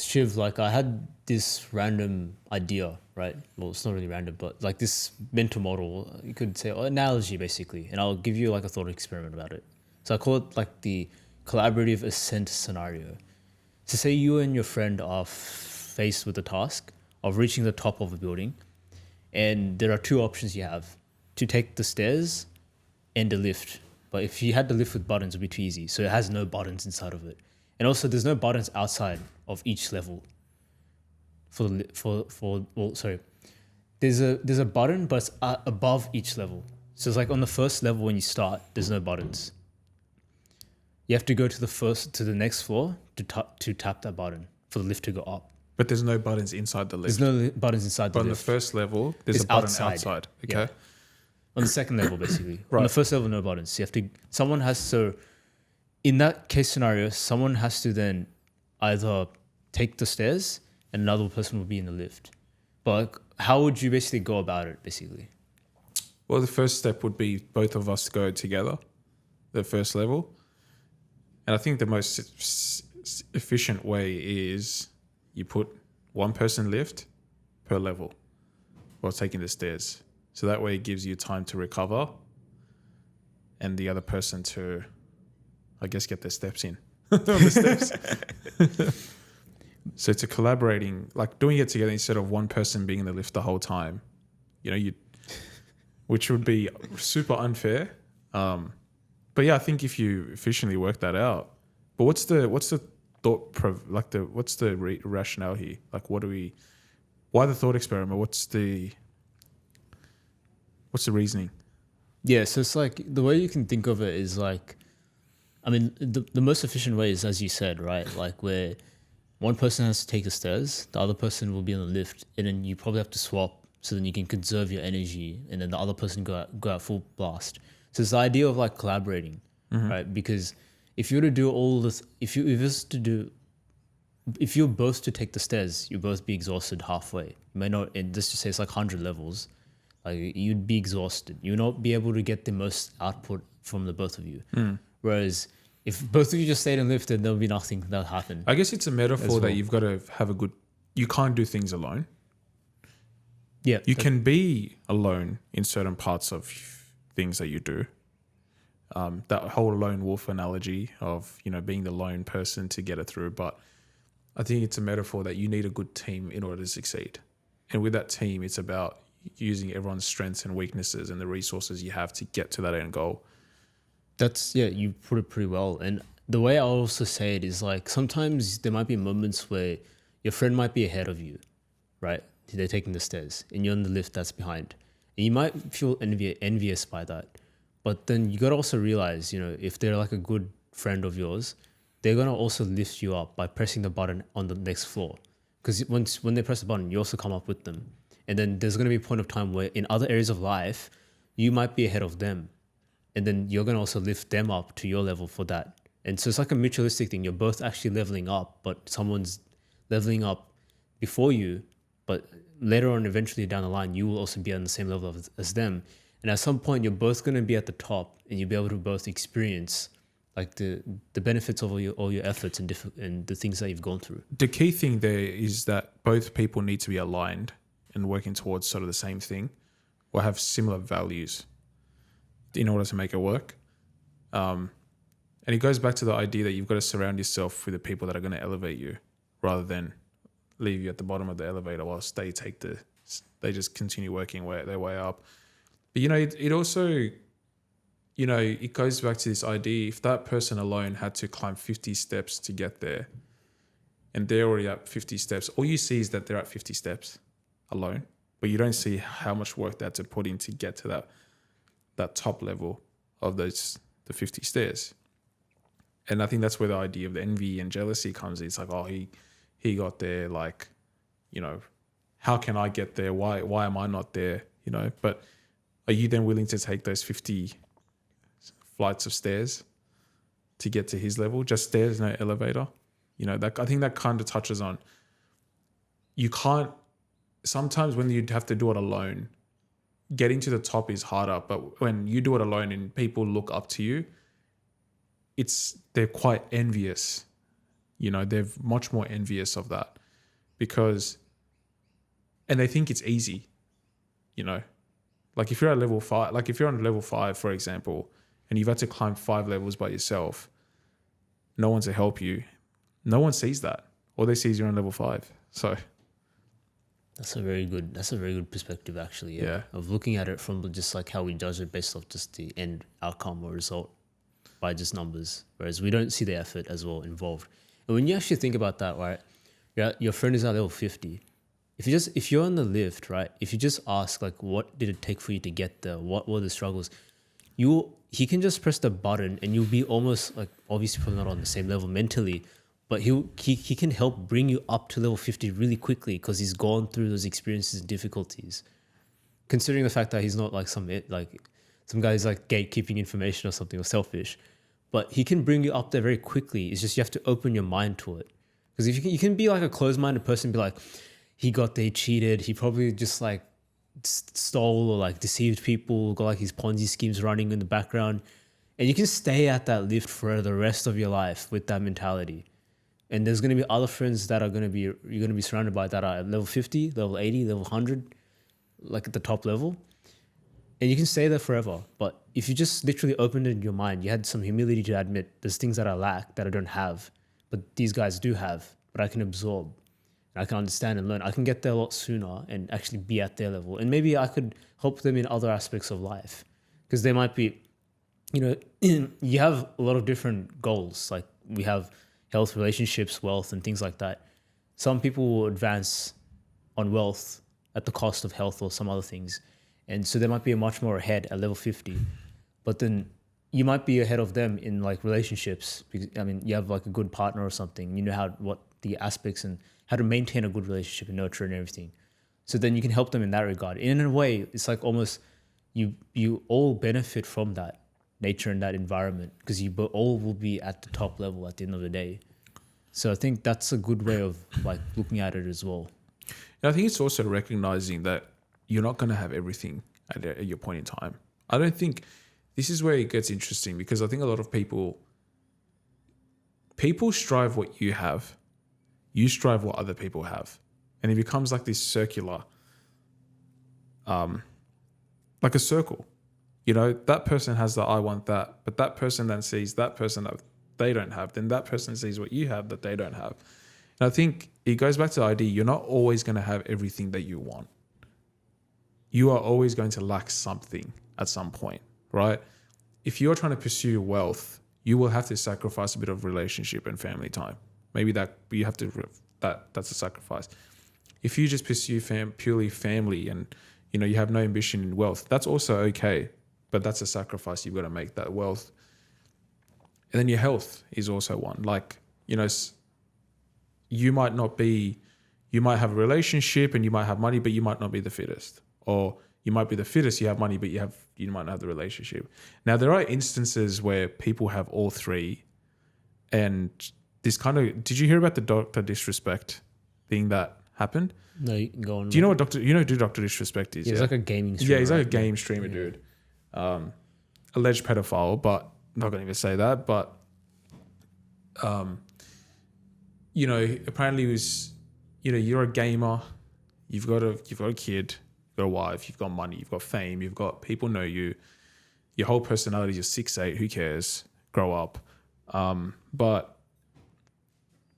Shiv, like I had this random idea, right? Well, it's not really random, but like this mental model, you could say, or analogy basically, and I'll give you like a thought experiment about it. So I call it like the collaborative ascent scenario. So say you and your friend are faced with the task of reaching the top of a building, and there are two options you have: to take the stairs and a lift. But if you had the lift with buttons, it'd be too easy. So it has no buttons inside of it, and also there's no buttons outside of each level. There's a button, but it's above each level. So it's like on the first level when you start, there's no buttons. You have to go to the next floor to tap that button for the lift to go up. But there's no buttons inside the lift. There's no buttons inside the But on the lift. first level, there's It's a button outside. outside. Okay. Yeah. On the second level, basically. Right. On the first level, no buttons. In that case scenario, someone has to then either take the stairs and another person will be in the lift. But like, how would you basically go about it, basically? Well, the first step would be both of us go together, the first level. And I think the most efficient way is you put one person lift per level while taking the stairs. So that way it gives you time to recover and the other person to, I guess, get their steps in on the steps. So it's a collaborating, like doing it together instead of one person being in the lift the whole time, which would be super unfair. But yeah, I think if you efficiently work that out, but what's the thought, what's the rationale here? Like, why the thought experiment? What's the reasoning? Yeah, so it's like the way you can think of it is like, I mean, the most efficient way is, as you said, right? Like where one person has to take the stairs, the other person will be on the lift, and then you probably have to swap so then you can conserve your energy, and then the other person go out full blast. So it's the idea of like collaborating, right? Because if you were to do all this, if you're both to take the stairs, you'll both be exhausted halfway. You may not, and let's just say it's like 100 levels, like you'd be exhausted. You'll not be able to get the most output from the both of you. Whereas if both of you just stayed and lifted, there'll be nothing that'll happen. I guess it's a metaphor that you've got to have you can't do things alone. Yeah. You can be alone in certain parts of things that you do. That whole lone wolf analogy of, being the lone person to get it through. But I think it's a metaphor that you need a good team in order to succeed. And with that team, it's about using everyone's strengths and weaknesses and the resources you have to get to that end goal. You put it pretty well. And the way I also say it is like, sometimes there might be moments where your friend might be ahead of you, right? They're taking the stairs and you're in the lift that's behind. And you might feel envious by that. But then you got to also realize, if they're like a good friend of yours, they're going to also lift you up by pressing the button on the next floor. Because when they press the button, you also come up with them. And then there's going to be a point of time where in other areas of life, you might be ahead of them. And then you're going to also lift them up to your level for that. And so it's like a mutualistic thing. You're both actually leveling up, but someone's leveling up before you. But later on, eventually down the line, you will also be on the same level as them. And at some point, you're both going to be at the top and you'll be able to both experience like the benefits of all your efforts and the things that you've gone through. The key thing there is that both people need to be aligned and working towards sort of the same thing or have similar values in order to make it work. And it goes back to the idea that you've got to surround yourself with the people that are going to elevate you rather than leave you at the bottom of the elevator whilst they just continue working their way up. But, it also, it goes back to this idea, if that person alone had to climb 50 steps to get there and they're already at 50 steps, all you see is that they're at 50 steps alone, but you don't see how much work they had to put in to get to that top level of the 50 stairs. And I think that's where the idea of the envy and jealousy comes in. It's like, oh, he got there, like, how can I get there? Why am I not there? But are you then willing to take those 50 flights of stairs to get to his level? Just stairs, no elevator. I think that kind of touches on, you can't, sometimes when you have to do it alone, getting to the top is harder, but when you do it alone and people look up to you, they're quite envious They're much more envious of that and they think it's easy, Like if you're at level 5, like if you're on level 5, for example, and you've had to climb 5 levels by yourself, no one to help you. No one sees that. All they see is you're on level 5. So That's a very good perspective, actually. Yeah. Of looking at it from just like how we judge it based off just the end outcome or result by just numbers, whereas we don't see the effort as well involved. And when you actually think about that, right, your friend is at level 50. If you're on the lift, right, if you just ask like, what did it take for you to get there? What were the struggles? He can just press the button and you'll be almost like, obviously probably not on the same level mentally, but he can help bring you up to level 50 really quickly because he's gone through those experiences and difficulties. Considering the fact that he's not like some guy who's like gatekeeping information or something or selfish, but he can bring you up there very quickly. It's just you have to open your mind to it. Because if you can be like a closed-minded person, and be like, he got there, he cheated, he probably just like stole or like deceived people, got like his Ponzi schemes running in the background, and you can stay at that lift for the rest of your life with that mentality. And there's going to be other friends that you're going to be surrounded by that are at level 50, level 80, level 100, like at the top level. And you can stay there forever. But if you just literally opened it in your mind, you had some humility to admit there's things that I lack that I don't have, but these guys do have, but I can absorb. I can understand and learn. I can get there a lot sooner and actually be at their level. And maybe I could help them in other aspects of life. Because they might be, you have a lot of different goals. Like we have health, relationships, wealth, and things like that. Some people will advance on wealth at the cost of health or some other things. And so they might be much more ahead at level 50. But then you might be ahead of them in like relationships. Because, you have like a good partner or something. You know what the aspects and how to maintain a good relationship and nurture and everything. So then you can help them in that regard. In a way, it's like almost you all benefit from that nature and that environment because you all will be at the top level at the end of the day. So I think that's a good way of like looking at it as well. And I think it's also recognizing that you're not going to have everything at your point in time. I don't think this is where it gets interesting because I think a lot of people strive what you have. You strive what other people have. And it becomes like this circular, like a circle. That person has that I want that, but that person then sees that person that they don't have. Then that person sees what you have that they don't have. And I think it goes back to the idea, you're not always going to have everything that you want. You are always going to lack something at some point, right? If you're trying to pursue wealth, you will have to sacrifice a bit of relationship and family time. Maybe that's a sacrifice. If you just pursue purely family and, you have no ambition in wealth, that's also okay. But that's a sacrifice you've got to make, that wealth. And then your health is also one. Like, you might have a relationship and you might have money, but you might not be the fittest. Or you might be the fittest, you have money, but you might not have the relationship. Now, there are instances where people have all three. And this did you hear about the Dr. Disrespect thing that happened? No, you can go on. Do you know what who Dr. Disrespect is? Yeah, he's like a gaming streamer. Yeah, he's like a game streamer, dude. Alleged pedophile, but I'm not going to even say that. But, apparently he was, you're a gamer, you've got a kid, you've got a wife, you've got money, you've got fame, you've got people know you, your whole personality is 6'8", who cares? Grow up. But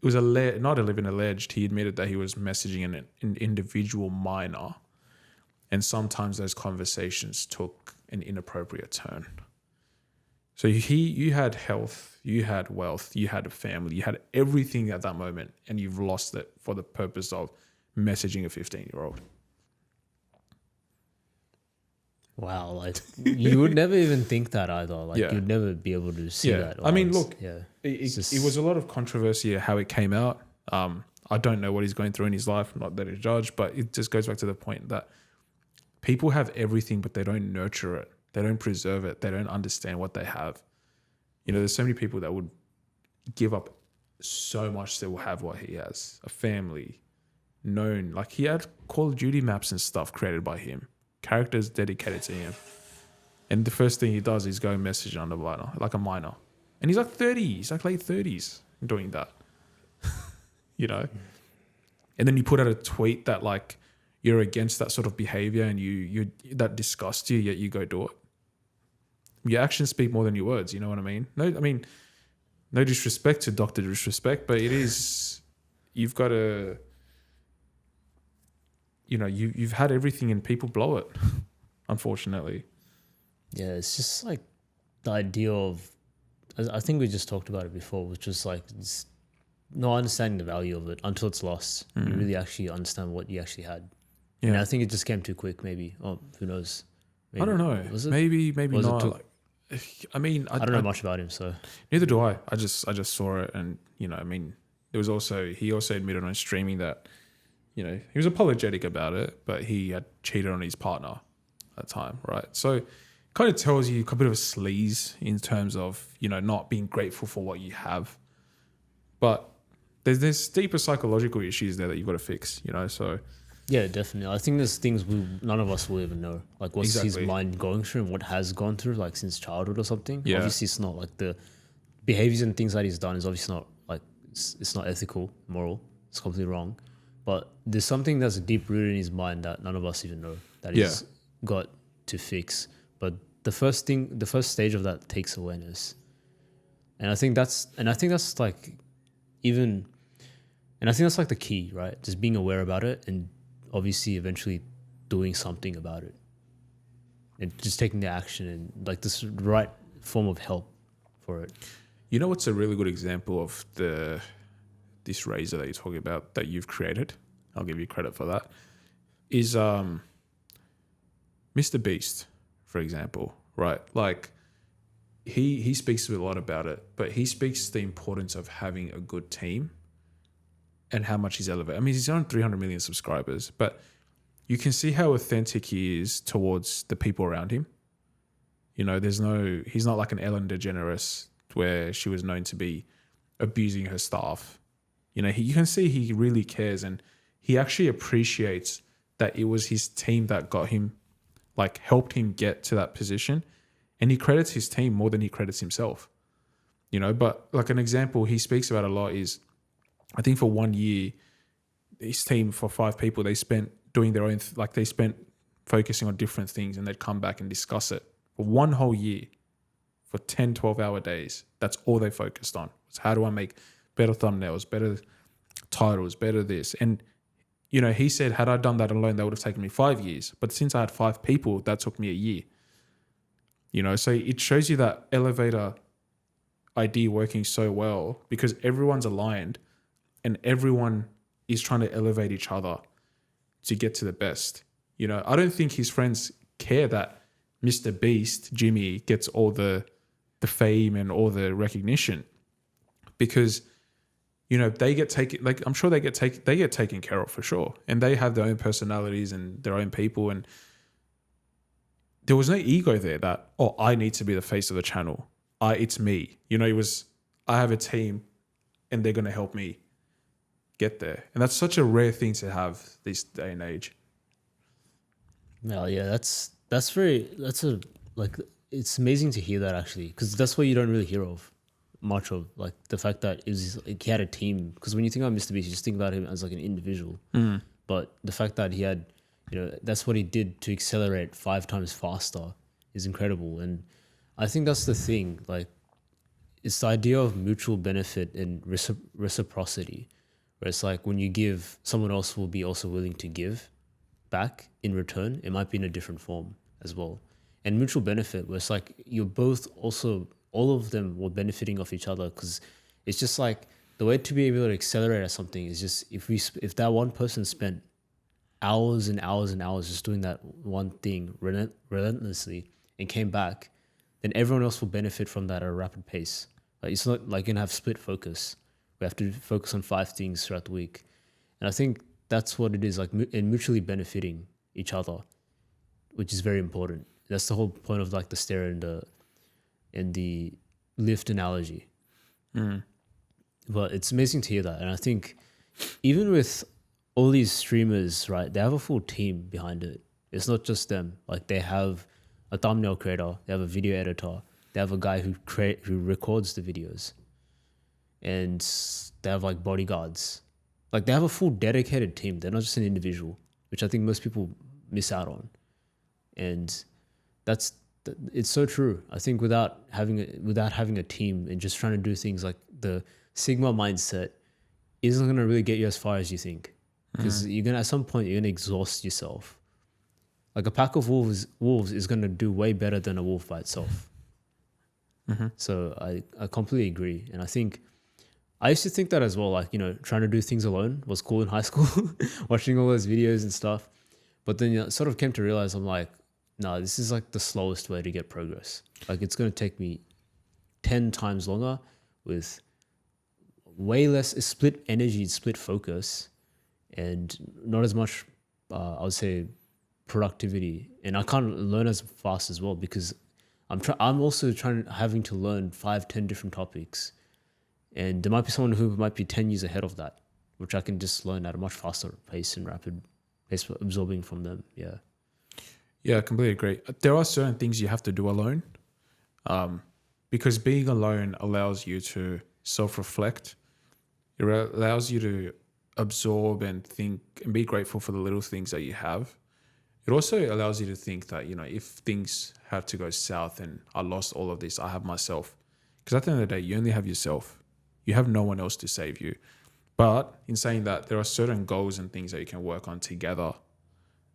it was not even alleged. He admitted that he was messaging an individual minor, and sometimes those conversations took an inappropriate turn. So you had health, you had wealth, you had a family, you had everything at that moment, and you've lost it for the purpose of messaging a 15-year-old. Wow, like you would never even think that either. Like you'd never be able to see that. It was a lot of controversy how it came out. I don't know what he's going through in his life. I'm not there to judge, but it just goes back to the point that people have everything, but they don't nurture it. They don't preserve it. They don't understand what they have. There's so many people that would give up so much to have what he has. A family, known. Like he had Call of Duty maps and stuff created by him. Characters dedicated to him. And the first thing he does is go message on a minor. And he's like 30. He's like late 30s doing that. you know. And then you put out a tweet that like you're against that sort of behavior and you that disgusts you, yet you go do it. Your actions speak more than your words. You know what I mean? No disrespect to Dr. Disrespect, but it is, you've got to, you know, you've had everything and people blow it, unfortunately. Yeah, it's just like the idea of, I think we just talked about it before, which was like it's not understanding the value of it until it's lost. You really actually understand what you actually had. Yeah. And I think it just came too quick, maybe. Oh, who knows? Maybe. I don't know. Was it? Maybe Was it not. too- Like, I mean, I don't know much about him, so neither do I. I just saw it, and you know, I mean, there was also, he also admitted on streaming that, you know, he was apologetic about it, but he had cheated on his partner at the time, right? So kind of tells you a bit of a sleaze in terms of, you know, not being grateful for what you have. But there's deeper psychological issues there that you've got to fix, you know. So yeah, definitely. I think there's things none of us will even know. Like what's his Exactly. mind going through and what has gone through, like since childhood or something. Yeah. Obviously, it's not like the behaviors and things that he's done is obviously not like it's not ethical, moral. It's completely wrong. But there's something that's deep rooted in his mind that none of us even know that he's got to fix. But the first stage of that takes awareness, and I think that's like even, and I think that's like the key, right? Just being aware about it and obviously eventually doing something about it and just taking the action and like this right form of help for it. you know what's a really good example of this razor that you're talking about that you've created? I'll give you credit for that. Is MrBeast, for example, right? Like he speaks a lot about it, but he speaks the importance of having a good team and how much he's elevated. I mean, he's on 300 million subscribers, but you can see how authentic he is towards the people around him. You know, he's not like an Ellen DeGeneres where she was known to be abusing her staff. You know, you can see he really cares, and he actually appreciates that it was his team that got him, like helped him get to that position. And he credits his team more than he credits himself. You know, but like an example he speaks about a lot is, I think for 1 year, his team, for 5 people, they spent doing their own, they spent focusing on different things, and they'd come back and discuss it for 1 whole year for 10, 12-hour days. That's all they focused on. Was how do I make better thumbnails, better titles, better this. And, you know, he said, had I done that alone, that would have taken me 5 years. But since I had 5 people, that took me a year. You know, so it shows you that elevator idea working so well because everyone's aligned and everyone is trying to elevate each other to get to the best. You know, I don't think his friends care that MrBeast, Jimmy, gets all the fame and all the recognition because, you know, they get taken, like I'm sure they get taken care of for sure. And they have their own personalities and their own people, and there was no ego there that, oh, I need to be the face of the channel. It's me. You know, it was, I have a team and they're going to help me get there. And that's such a rare thing to have this day and age. Well, yeah, it's amazing to hear that actually, because that's what you don't really hear of much of, like the fact that he had a team. Because when you think about MrBeast, you just think about him as like an individual. But the fact that he had, you know, that's what he did to accelerate 5 times faster is incredible. And I think that's the thing, like it's the idea of mutual benefit and reciprocity, where it's like when you give, someone else will be also willing to give back in return. It might be in a different form as well. And mutual benefit, where it's like you're both also, all of them were benefiting off each other, because it's just like the way to be able to accelerate at something is just if that one person spent hours and hours and hours just doing that one thing relentlessly and came back, then everyone else will benefit from that at a rapid pace. Like it's not like you're gonna have split focus. We have to focus on 5 things throughout the week. And I think that's what it is, like, and mutually benefiting each other, which is very important. That's the whole point of like the stair and the lift analogy. But it's amazing to hear that. And I think even with all these streamers, right, they have a full team behind it. It's not just them. Like they have a thumbnail creator, they have a video editor, they have a guy who records the videos, and they have like bodyguards. Like they have a full dedicated team. They're not just an individual, which I think most people miss out on. And it's so true. I think without having a team and just trying to do things like the Sigma mindset isn't gonna really get you as far as you think, because you're gonna at some point you're gonna exhaust yourself. Like a pack of wolves is gonna do way better than a wolf by itself. So I completely agree, and I think I used to think that as well. Like, trying to do things alone was cool in high school, watching all those videos and stuff. But then sort of came to realize I'm like, no, this is like the slowest way to get progress. Like it's going to take me 10 times longer with way less split energy, split focus, and not as much, I would say, productivity. And I can't learn as fast as well because I'm also having to learn 5-10 different topics. And there might be someone who might be 10 years ahead of that, which I can just learn at a much faster pace and rapid pace, absorbing from them. Yeah. Yeah, I completely agree. There are certain things you have to do alone, because being alone allows you to self-reflect. It allows you to absorb and think and be grateful for the little things that you have. It also allows you to think that, if things have to go south and I lost all of this, I have myself. Because at the end of the day, you only have yourself. You have no one else to save you. But in saying that, there are certain goals and things that you can work on together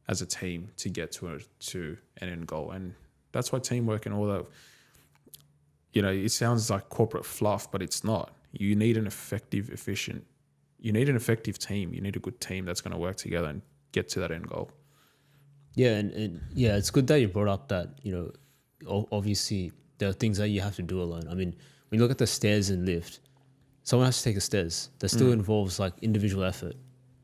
as a team to get to an end goal. And that's why teamwork and all that, it sounds like corporate fluff, but it's not. You need an effective team. You need a good team that's going to work together and get to that end goal. Yeah, and yeah, it's good that you brought up that, obviously there are things that you have to do alone. I mean, when you look at the stairs and lift, someone has to take the stairs. That still involves like individual effort.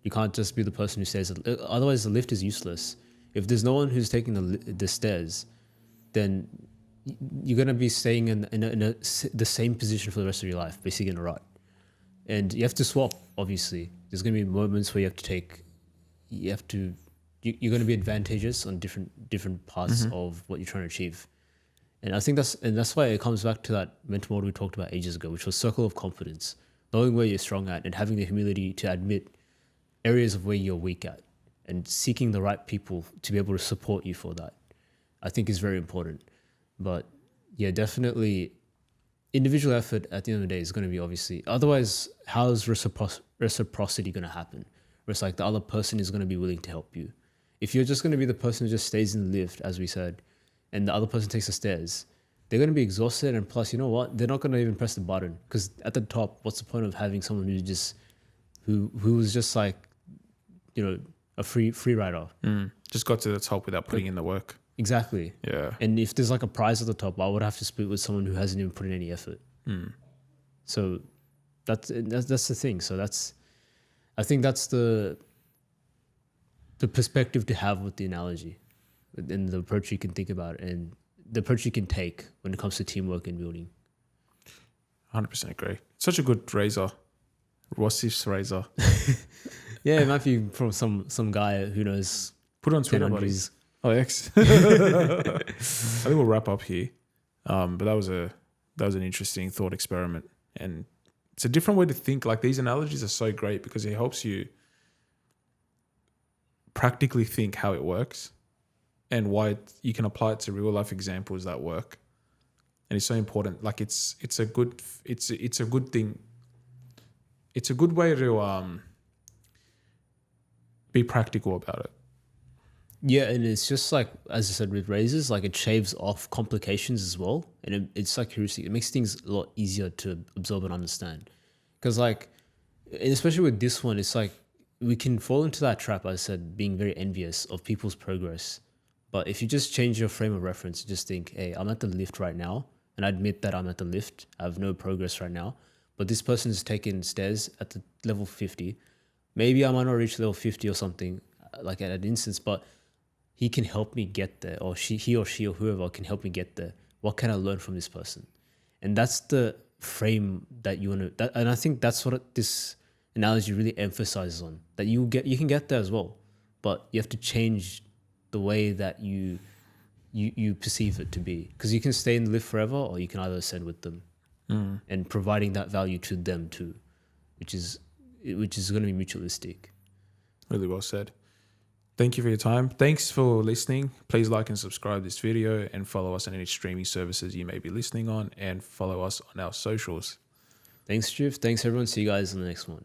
You can't just be the person who stays. Otherwise, the lift is useless. If there's no one who's taking the stairs, then you're gonna be staying in the same position for the rest of your life, basically in a rut. And you have to swap. Obviously, there's gonna be moments where you're gonna be advantageous on different parts of what you're trying to achieve. And I think that's why it comes back to that mental model we talked about ages ago, which was circle of competence, knowing where you're strong at and having the humility to admit areas of where you're weak at and seeking the right people to be able to support you for that, I think is very important. But yeah, definitely individual effort at the end of the day is going to be obviously, otherwise how's reciprocity going to happen? Where it's like the other person is going to be willing to help you. If you're just going to be the person who just stays in the lift, as we said, and the other person takes the stairs, they're going to be exhausted. And plus, you know what? They're not going to even press the button, because at the top, what's the point of having someone who was just like, a free rider? Just got to the top without putting in the work. Exactly. Yeah. And if there's like a prize at the top, I would have to split with someone who hasn't even put in any effort. So that's the thing. So I think that's the perspective to have with the analogy, and the approach you can think about, and the approach you can take when it comes to teamwork and building. 100% agree. Such a good razor. Wasif's razor. Yeah, it might be from some guy who knows. Put it on Twitter, buddies. Oh, X. I think we'll wrap up here. But that was an interesting thought experiment, and it's a different way to think. Like, these analogies are so great because it helps you practically think how it works and why you can apply it to real life examples that work. And it's so important. Like, it's a good thing. It's a good way to be practical about it. Yeah, and it's just like, as I said, with razors, like it shaves off complications as well. And it's like heuristic. It makes things a lot easier to absorb and understand. Because like, and especially with this one, it's like we can fall into that trap, as I said, being very envious of people's progress. But if you just change your frame of reference, just think, hey, I'm at the lift right now. And I admit that I'm at the lift. I have no progress right now. But this person's taking stairs at the level 50. Maybe I might not reach level 50 or something, like at an instance, but he can help me get there, or he or whoever can help me get there. What can I learn from this person? And that's the frame that you want to, and I think that's what this analogy really emphasizes on, that you can get there as well, but you have to change the way that you perceive it to be, because you can stay in the lift forever, or you can either ascend with them, and providing that value to them too, which is which is going to be mutualistic. Really well said. Thank you for your time. Thanks for listening. Please like and subscribe this video and follow us on any streaming services you may be listening on, and follow us on our socials. Thanks, Drift. Thanks, everyone. See you guys in the next one.